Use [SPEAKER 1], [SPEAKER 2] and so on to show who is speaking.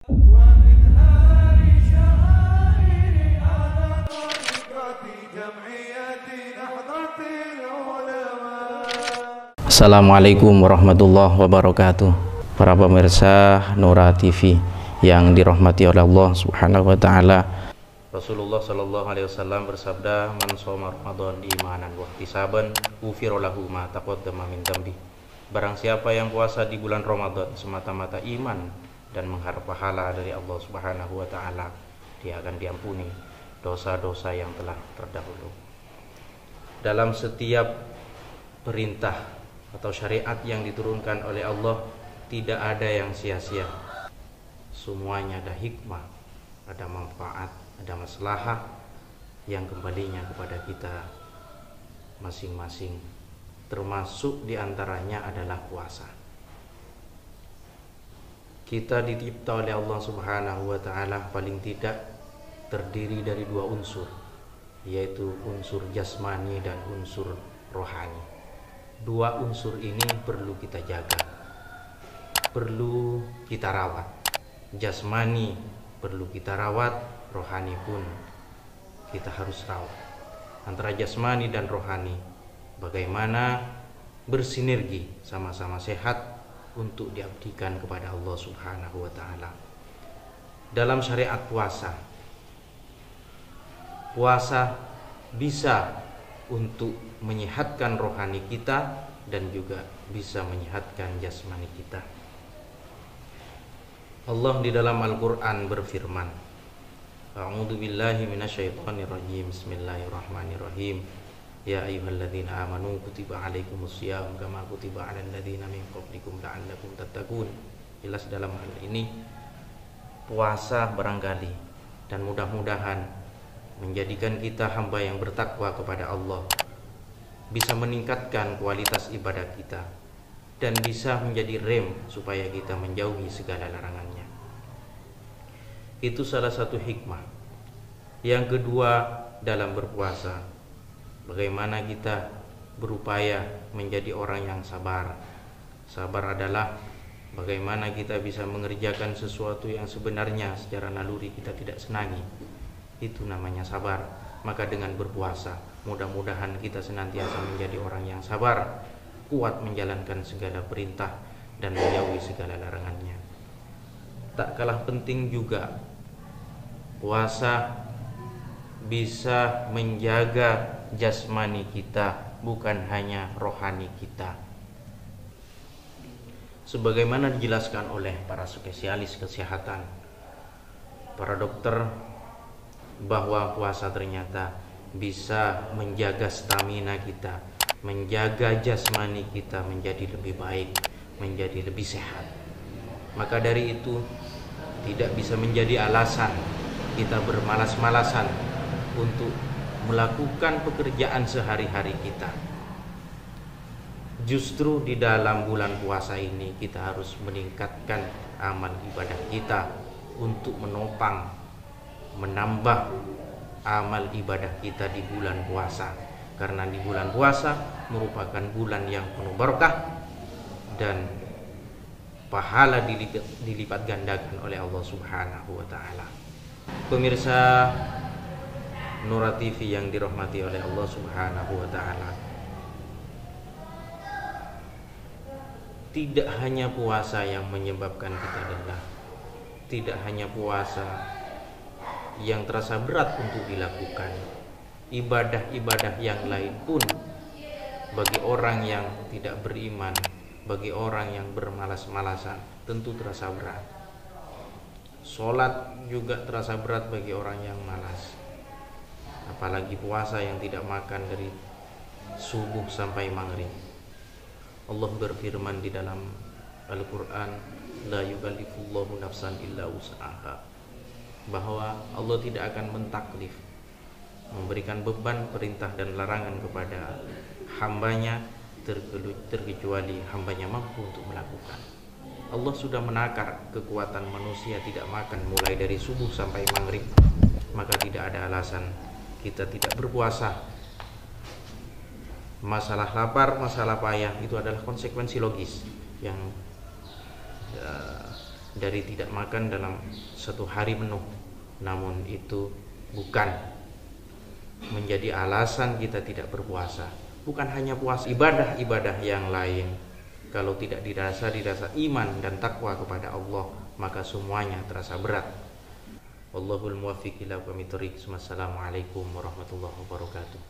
[SPEAKER 1] Assalamualaikum warahmatullahi wabarakatuh. Para pemirsa Nura TV yang dirahmati oleh Allah Subhanahu wa taala. Rasulullah sallallahu alaihi wasallam bersabda, "Man shoma Ramadan imanan wa ihtisaban, ghufira lahu ma taqaddama min dzambi." Barang siapa yang puasa di bulan Ramadan semata-mata iman dan mengharap pahala dari Allah Subhanahu wa taala, dia akan diampuni dosa-dosa yang telah terdahulu. Dalam setiap perintah atau syariat yang diturunkan oleh Allah tidak ada yang sia-sia. Semuanya ada hikmah, ada manfaat, ada maslahah yang kembalinya kepada kita masing-masing. Termasuk diantaranya adalah puasa. Kita dicipta oleh Allah Subhanahu wa taala paling tidak terdiri dari dua unsur, yaitu unsur jasmani dan unsur rohani. Dua unsur ini perlu kita jaga, perlu kita rawat. Jasmani perlu kita rawat, rohani pun kita harus rawat. Antara jasmani dan rohani, bagaimana bersinergi sama-sama sehat untuk diabdikan kepada Allah Subhanahu wa taala. Dalam syariat puasa bisa untuk menyehatkan rohani kita dan juga bisa menyehatkan jasmani kita. Allah di dalam Al-Qur'an berfirman, A'udzu billahi minasyaitonir rajim. Bismillahirrahmanirrahim. Ya ayyuhalladzina amanu kutiba alaikumusiyam kama kutiba alal ladzina min qablikum la'allakum tattaqun. Jelas dalam hal ini puasa barangkali dan mudah-mudahan menjadikan kita hamba yang bertakwa kepada Allah, bisa meningkatkan kualitas ibadah kita dan bisa menjadi rem supaya kita menjauhi segala larangannya. Itu salah satu hikmah. Yang kedua, dalam berpuasa, bagaimana kita berupaya menjadi orang yang sabar. Sabar adalah bagaimana kita bisa mengerjakan sesuatu yang sebenarnya secara naluri kita tidak senangi. Itu namanya sabar. Maka dengan berpuasa, mudah-mudahan kita senantiasa menjadi orang yang sabar, kuat menjalankan segala perintah dan menjauhi segala larangannya. Tak kalah penting juga, puasa bisa menjaga jasmani kita, bukan hanya rohani kita. Sebagaimana dijelaskan oleh para spesialis kesehatan, para dokter, bahwa puasa ternyata bisa menjaga stamina kita, menjaga jasmani kita menjadi lebih baik, menjadi lebih sehat. Maka dari itu tidak bisa menjadi alasan kita bermalas-malasan untuk melakukan pekerjaan sehari-hari kita. Justru di dalam bulan puasa ini kita harus meningkatkan amal ibadah kita untuk menambah amal ibadah kita di bulan puasa, karena di bulan puasa merupakan bulan yang penuh berkah dan pahala dilipat gandakan oleh Allah Subhanahu wa taala. Pemirsa Nura TV yang dirahmati oleh Allah Subhanahu wa taala, tidak hanya puasa yang menyebabkan kita lelah, tidak hanya puasa yang terasa berat untuk dilakukan, ibadah-ibadah yang lain pun bagi orang yang tidak beriman, bagi orang yang bermalas-malasan tentu terasa berat. Sholat juga terasa berat bagi orang yang malas, apalagi puasa yang tidak makan dari subuh sampai maghrib. Allah berfirman di dalam Al-Quran, la yukallifullahu nafsan illa wus'aha, bahwa Allah tidak akan mentaklif, memberikan beban perintah dan larangan kepada hambanya terkecuali hambanya mampu untuk melakukan. Allah sudah menakar kekuatan manusia tidak makan mulai dari subuh sampai maghrib, maka tidak ada alasan kita tidak berpuasa. Masalah lapar, masalah payah itu adalah konsekuensi logis yang dari tidak makan dalam satu hari penuh, namun itu bukan menjadi alasan kita tidak berpuasa. Bukan hanya puasa, ibadah-ibadah yang lain kalau tidak didasari rasa iman dan takwa kepada Allah, maka semuanya terasa berat. Wallahul muwaffiq ila aqwamit thoriq. Wassalamualaikum warahmatullahi wabarakatuh.